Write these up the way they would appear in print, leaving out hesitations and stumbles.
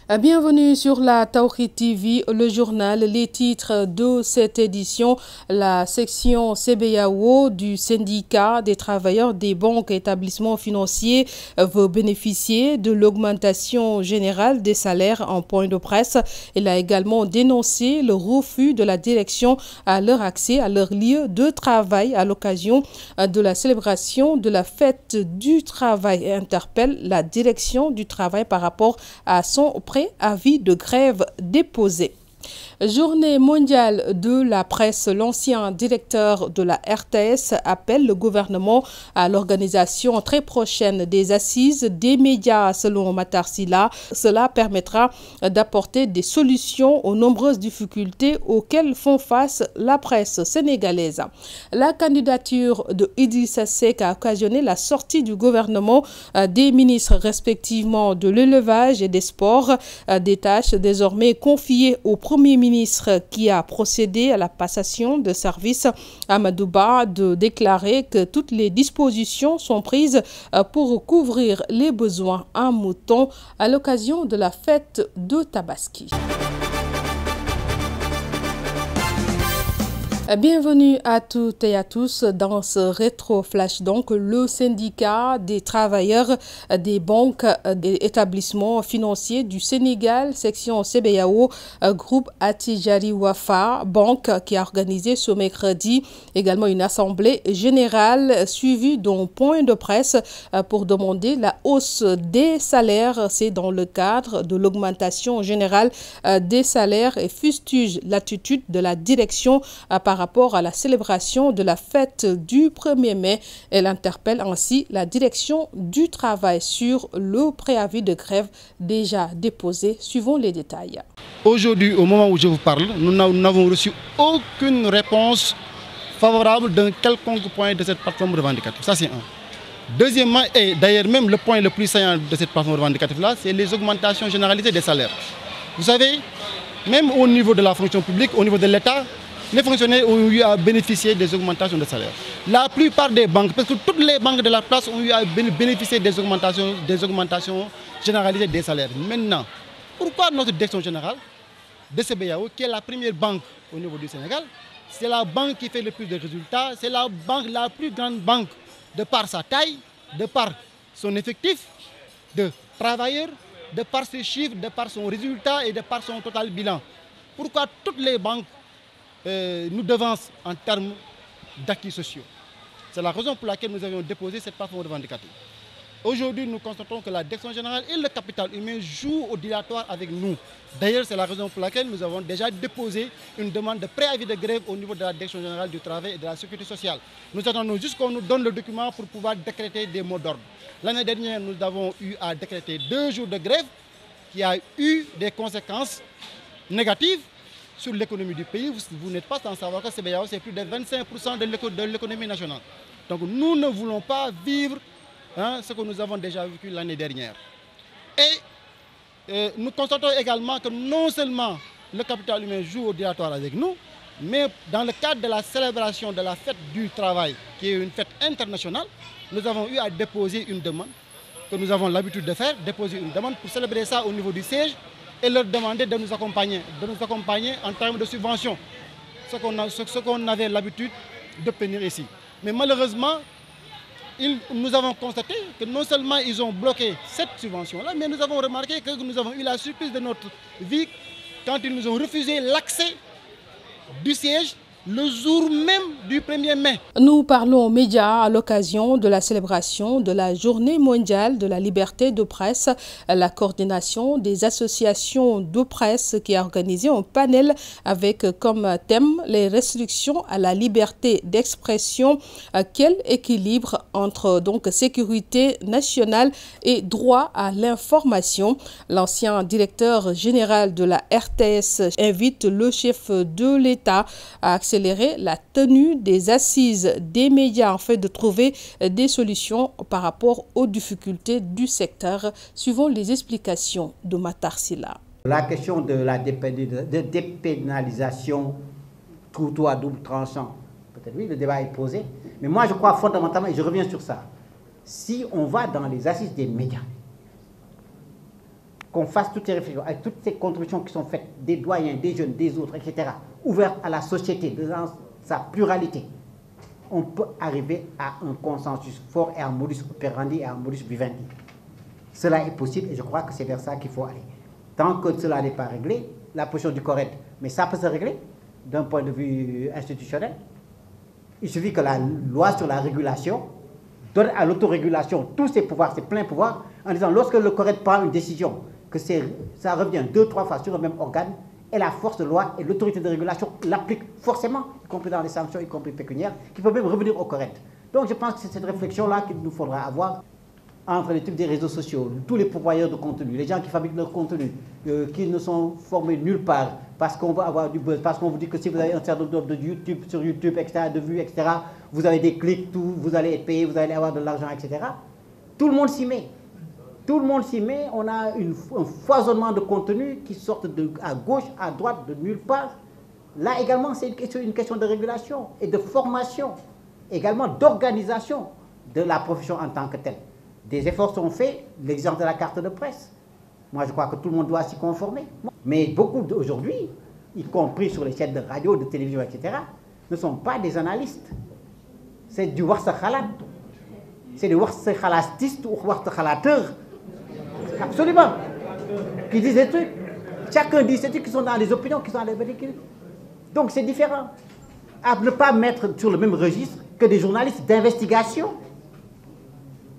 Bienvenue sur la Tawhid TV, le journal. Les titres de cette édition: la section CBAO du syndicat des travailleurs des banques et établissements financiers veut bénéficier de l'augmentation générale des salaires en point de presse. Elle a également dénoncé le refus de la direction à leur accès à leur lieu de travail à l'occasion de la célébration de la fête du travail et interpelle la direction du travail par rapport à son préavis de grève déposé. Journée mondiale de la presse, l'ancien directeur de la RTS appelle le gouvernement à l'organisation très prochaine des assises des médias selon Matar Sylla. Cela permettra d'apporter des solutions aux nombreuses difficultés auxquelles font face la presse sénégalaise. La candidature de Idrissa Seck a occasionné la sortie du gouvernement des ministres respectivement de l'élevage et des sports, des tâches désormais confiées au Premier ministre qui a procédé à la passation de service. Amadou Ba de déclarer que toutes les dispositions sont prises pour couvrir les besoins en mouton à l'occasion de la fête de Tabaski. Bienvenue à toutes et à tous dans ce rétro-flash. Donc, le syndicat des travailleurs des banques et établissements financiers du Sénégal, section CBAO, groupe Attijari Wafa Banque, qui a organisé ce mercredi également une assemblée générale suivie d'un point de presse pour demander la hausse des salaires. C'est dans le cadre de l'augmentation générale des salaires et fustige l'attitude de la direction par rapport à la célébration de la fête du 1er mai. Elle interpelle ainsi la direction du travail sur le préavis de grève déjà déposé. Suivons les détails. Aujourd'hui, au moment où je vous parle, nous n'avons reçu aucune réponse favorable d'un quelconque point de cette plateforme revendicative. Ça, c'est un. Deuxièmement, et d'ailleurs même le point le plus saillant de cette plateforme revendicative-là, c'est les augmentations généralisées des salaires. Vous savez, même au niveau de la fonction publique, au niveau de l'État, les fonctionnaires ont eu à bénéficier des augmentations de salaire. La plupart des banques, parce que toutes les banques de la place ont eu à bénéficier des augmentations généralisées des salaires. Maintenant, pourquoi notre direction générale de CBAO, qui est la première banque au niveau du Sénégal, c'est la banque qui fait le plus de résultats, c'est la plus grande banque de par sa taille, de par son effectif de travailleurs, de par ses chiffres, de par son résultat et de par son total bilan. Pourquoi toutes les banques nous devancent en termes d'acquis sociaux? C'est la raison pour laquelle nous avions déposé cette plateforme revendicative. Aujourd'hui, nous constatons que la direction générale et le capital humain jouent au dilatoire avec nous. D'ailleurs, c'est la raison pour laquelle nous avons déjà déposé une demande de préavis de grève au niveau de la direction générale du travail et de la sécurité sociale. Nous attendons juste qu'on nous donne le document pour pouvoir décréter des mots d'ordre. L'année dernière, nous avons eu à décréter 2 jours de grève qui a eu des conséquences négatives sur l'économie du pays. Vous n'êtes pas sans savoir que CBAO, c'est plus de 25% de l'économie nationale. Donc nous ne voulons pas vivre ce que nous avons déjà vécu l'année dernière. Et nous constatons également que non seulement le capital humain joue au dilatoire avec nous, mais dans le cadre de la célébration de la fête du travail, qui est une fête internationale, nous avons eu à déposer une demande, que nous avons l'habitude de faire, déposer une demande pour célébrer ça au niveau du siège, et leur demander de nous accompagner en termes de subventions, ce qu'on avait l'habitude d'obtenir ici. Mais malheureusement, nous avons constaté que non seulement ils ont bloqué cette subvention-là, mais nous avons remarqué que nous avons eu la surprise de notre vie quand ils nous ont refusé l'accès du siège le jour même du 1er mai. Nous parlons aux médias à l'occasion de la célébration de la Journée mondiale de la liberté de presse. La coordination des associations de presse qui a organisé un panel avec comme thème les restrictions à la liberté d'expression. Quel équilibre entre donc sécurité nationale et droit à l'information? L'ancien directeur général de la RTS invite le chef de l'État à accélérer la tenue des assises des médias afin de trouver des solutions par rapport aux difficultés du secteur. Suivant les explications de Matar Sylla. La question de la dépénalisation, couteau à double tranchant, peut-être oui, le débat est posé, mais moi je crois fondamentalement, et je reviens sur ça, si on va dans les assises des médias, qu'on fasse toutes ces réflexions, avec toutes ces contributions qui sont faites des doyens, des jeunes, des autres, etc., ouvertes à la société dans sa pluralité, on peut arriver à un consensus fort et un modus operandi et un modus vivendi. Cela est possible et je crois que c'est vers ça qu'il faut aller. Tant que cela n'est pas réglé, la position du CORED, mais ça peut se régler d'un point de vue institutionnel. Il suffit que la loi sur la régulation donne à l'autorégulation tous ses pouvoirs, ses pleins pouvoirs, en disant lorsque le CORED prend une décision, que ça revient 2-3 fois sur le même organe, et la force de loi et l'autorité de régulation l'appliquent forcément, y compris dans les sanctions, y compris pécuniaires, qui peuvent même revenir au CORED. Donc je pense que c'est cette réflexion-là qu'il nous faudra avoir entre les types des réseaux sociaux, tous les pourvoyeurs de contenu, les gens qui fabriquent leur contenu, qui ne sont formés nulle part, parce qu'on veut avoir du buzz, parce qu'on vous dit que si vous avez un certain nombre de YouTube, sur YouTube, etc., de vues, etc., vous avez des clics, tout, vous allez être payé, vous allez avoir de l'argent, etc. Tout le monde s'y met. Tout le monde s'y met. On a un foisonnement de contenu qui sortent à gauche, à droite, de nulle part. Là également, c'est une question de régulation et de formation, également d'organisation de la profession en tant que telle. Des efforts sont faits, l'exemple de la carte de presse. Moi, je crois que tout le monde doit s'y conformer. Mais beaucoup aujourd'hui, y compris sur les chaînes de radio, de télévision, etc., ne sont pas des analystes. C'est du warsa-khalat. C'est des warsa-khalastistes ou warsa-khalateurs. Absolument. Qui disent des trucs. Chacun dit ces trucs qui sont dans les opinions, qui sont dans les véhicules. Donc c'est différent. À ne pas mettre sur le même registre que des journalistes d'investigation.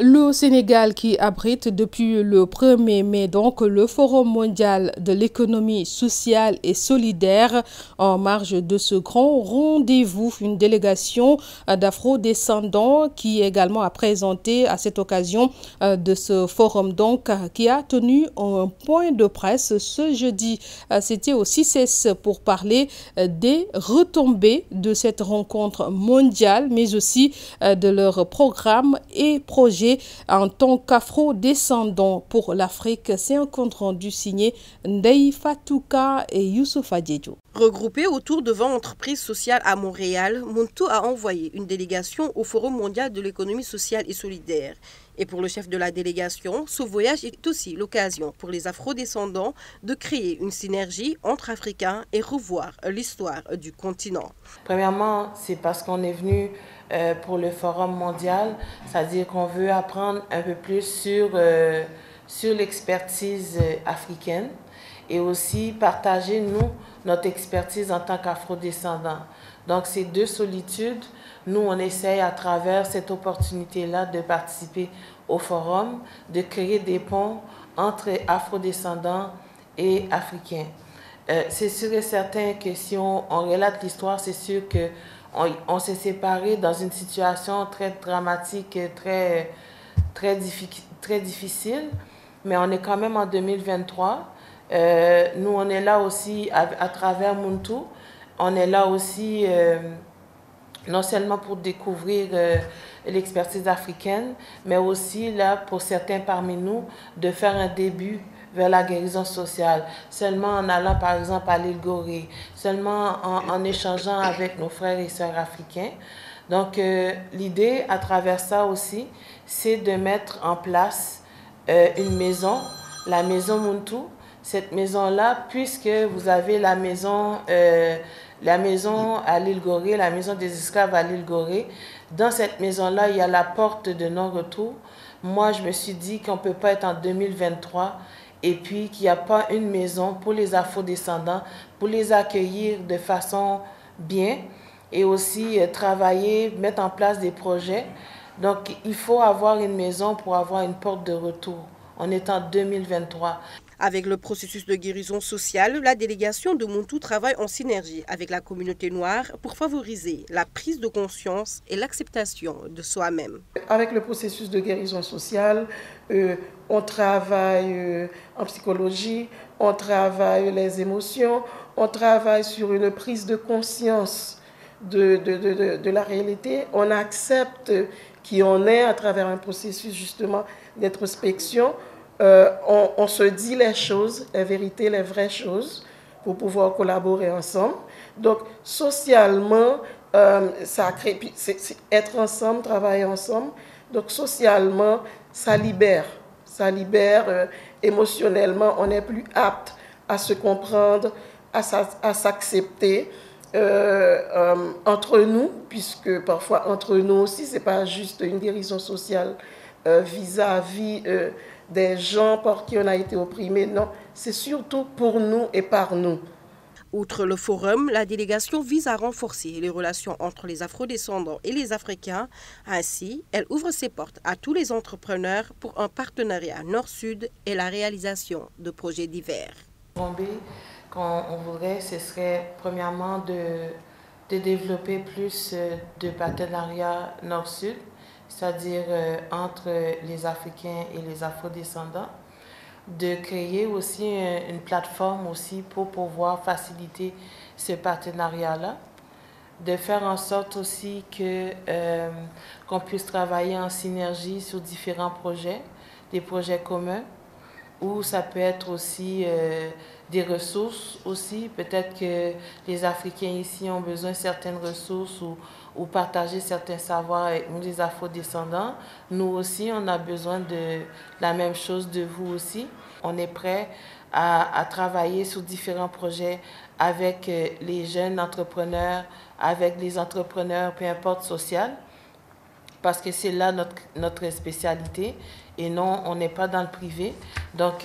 Le Sénégal qui abrite depuis le 1er mai donc le Forum mondial de l'économie sociale et solidaire. En marge de ce grand rendez-vous, une délégation d'afro-descendants qui également a présenté à cette occasion de ce forum donc qui a tenu un point de presse ce jeudi. C'était au CICES pour parler des retombées de cette rencontre mondiale mais aussi de leur programme et projet en tant qu'afro-descendant pour l'Afrique. C'est un compte rendu signé Ndeye Fatouka et Youssoufa Diédhiou. Regroupé autour de 20 entreprises sociales à Montréal, Muntu a envoyé une délégation au Forum mondial de l'économie sociale et solidaire. Et pour le chef de la délégation, ce voyage est aussi l'occasion pour les afro-descendants de créer une synergie entre Africains et revoir l'histoire du continent. Premièrement, c'est parce qu'on est venu pour le Forum mondial, c'est-à-dire qu'on veut apprendre un peu plus sur l'expertise africaine et aussi partager, nous, notre expertise en tant qu'afro-descendants. Donc, ces deux solitudes, nous, on essaye à travers cette opportunité-là de participer au forum, de créer des ponts entre afro-descendants et africains. C'est sûr et certain que si on relate l'histoire, c'est sûr qu'on s'est séparés dans une situation très dramatique, très difficile, mais on est quand même en 2023. Nous, on est là aussi à travers Muntu. On est là aussi non seulement pour découvrir l'expertise africaine, mais aussi là pour certains parmi nous de faire un début vers la guérison sociale, seulement en allant par exemple à l'île Gorée, seulement en échangeant avec nos frères et sœurs africains. Donc l'idée à travers ça aussi, c'est de mettre en place une maison, la maison Muntu. Cette maison-là, puisque vous avez la maison à l'île Gorée, la maison des esclaves à l'île Gorée, dans cette maison-là, il y a la porte de non-retour. Moi, je me suis dit qu'on ne peut pas être en 2023 et puis qu'il n'y a pas une maison pour les afro-descendants, pour les accueillir de façon bien et aussi travailler, mettre en place des projets. Donc, il faut avoir une maison pour avoir une porte de retour. On est en 2023. Avec le processus de guérison sociale, la délégation de Muntu travaille en synergie avec la communauté noire pour favoriser la prise de conscience et l'acceptation de soi-même. Avec le processus de guérison sociale, on travaille en psychologie, on travaille les émotions, on travaille sur une prise de conscience de la réalité. On accepte qui on est à travers un processus justement d'introspection. On se dit les choses, les vérités, les vraies choses pour pouvoir collaborer ensemble. Donc, socialement, ça crée, c'est être ensemble, travailler ensemble. Donc, socialement, ça libère. Ça libère émotionnellement, on est plus apte à se comprendre, à s'accepter entre nous, puisque parfois entre nous aussi, ce n'est pas juste une guérison sociale vis-à-vis des gens par qui on a été opprimés, non, c'est surtout pour nous et par nous. Outre le forum, la délégation vise à renforcer les relations entre les afrodescendants et les Africains. Ainsi, elle ouvre ses portes à tous les entrepreneurs pour un partenariat nord-sud et la réalisation de projets divers. Qu'on voudrait, ce serait premièrement de développer plus de partenariats nord-sud, c'est-à-dire entre les Africains et les afrodescendants, de créer aussi une plateforme aussi pour pouvoir faciliter ce partenariat-là, de faire en sorte aussi qu'on puisse travailler en synergie sur différents projets, des projets communs, ou ça peut être aussi des ressources aussi. Peut-être que les Africains ici ont besoin de certaines ressources ou partager certains savoirs avec nous, les afrodescendants. Nous aussi, on a besoin de la même chose de vous aussi. On est prêt à travailler sur différents projets avec les jeunes entrepreneurs, avec les entrepreneurs, peu importe social, parce que c'est là notre spécialité. Et non, on n'est pas dans le privé, donc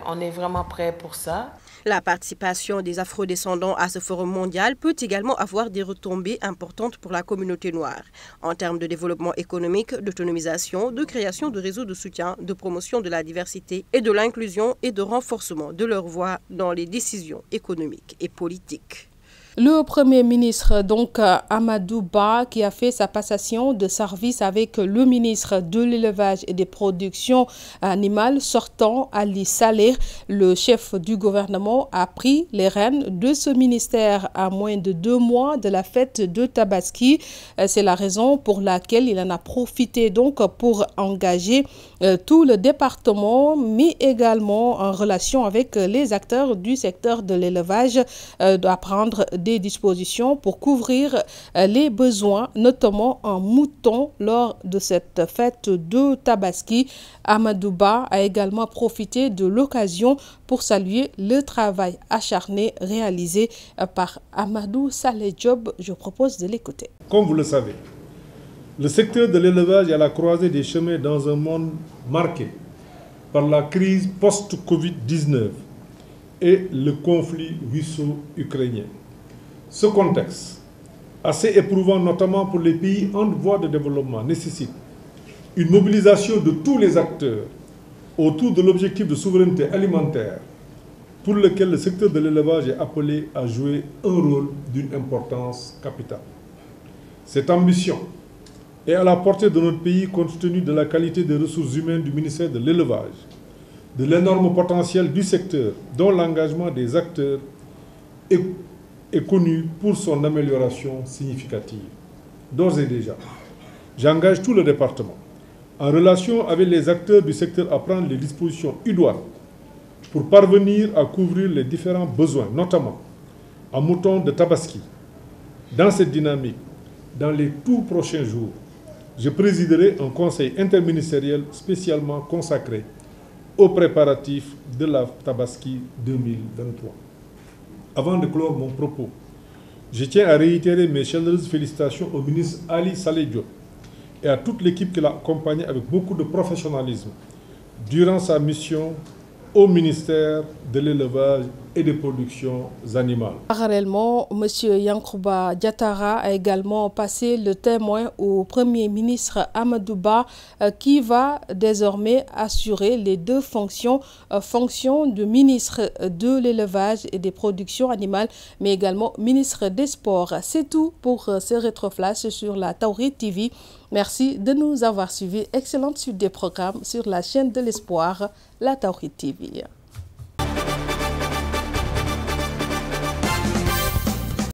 on est vraiment prêt pour ça. La participation des afrodescendants à ce forum mondial peut également avoir des retombées importantes pour la communauté noire, en termes de développement économique, d'autonomisation, de création de réseaux de soutien, de promotion de la diversité et de l'inclusion et de renforcement de leur voix dans les décisions économiques et politiques. Le Premier ministre, donc Amadou Ba, qui a fait sa passation de service avec le ministre de l'Élevage et des Productions animales sortant, Ali Saleh, le chef du gouvernement, a pris les rênes de ce ministère à moins de 2 mois de la fête de Tabaski. C'est la raison pour laquelle il en a profité donc pour engager tout le département, mais également en relation avec les acteurs du secteur de l'élevage, à prendre des dispositions pour couvrir les besoins, notamment en moutons lors de cette fête de Tabaski. Amadou Ba a également profité de l'occasion pour saluer le travail acharné réalisé par Amadou Saleh Diop. Je propose de l'écouter. Comme vous le savez, le secteur de l'élevage est à la croisée des chemins dans un monde marqué par la crise post-Covid-19 et le conflit russo-ukrainien. Ce contexte, assez éprouvant notamment pour les pays en voie de développement, nécessite une mobilisation de tous les acteurs autour de l'objectif de souveraineté alimentaire pour lequel le secteur de l'élevage est appelé à jouer un rôle d'une importance capitale. Cette ambition est à la portée de notre pays compte tenu de la qualité des ressources humaines du ministère de l'élevage, de l'énorme potentiel du secteur dont l'engagement des acteurs est connu pour son amélioration significative. D'ores et déjà, j'engage tout le département en relation avec les acteurs du secteur à prendre les dispositions idoines pour parvenir à couvrir les différents besoins, notamment en moutons de Tabaski. Dans cette dynamique, dans les tout prochains jours, je présiderai un conseil interministériel spécialement consacré aux préparatifs de la Tabaski 2023. Avant de clore mon propos, je tiens à réitérer mes chaleureuses félicitations au ministre Ali Saleh Diop et à toute l'équipe qui l'a accompagné avec beaucoup de professionnalisme durant sa mission au ministère de l'élevage et des productions animales. Parallèlement, M. Yankouba Diattara a également passé le témoin au Premier ministre Amadou Ba qui va désormais assurer les 2 fonctions de ministre de l'élevage et des productions animales, mais également ministre des Sports. C'est tout pour ce rétroflash sur la Tawhid TV. Merci de nous avoir suivis. Excellente suite des programmes sur la chaîne de l'espoir, la Tawhid TV.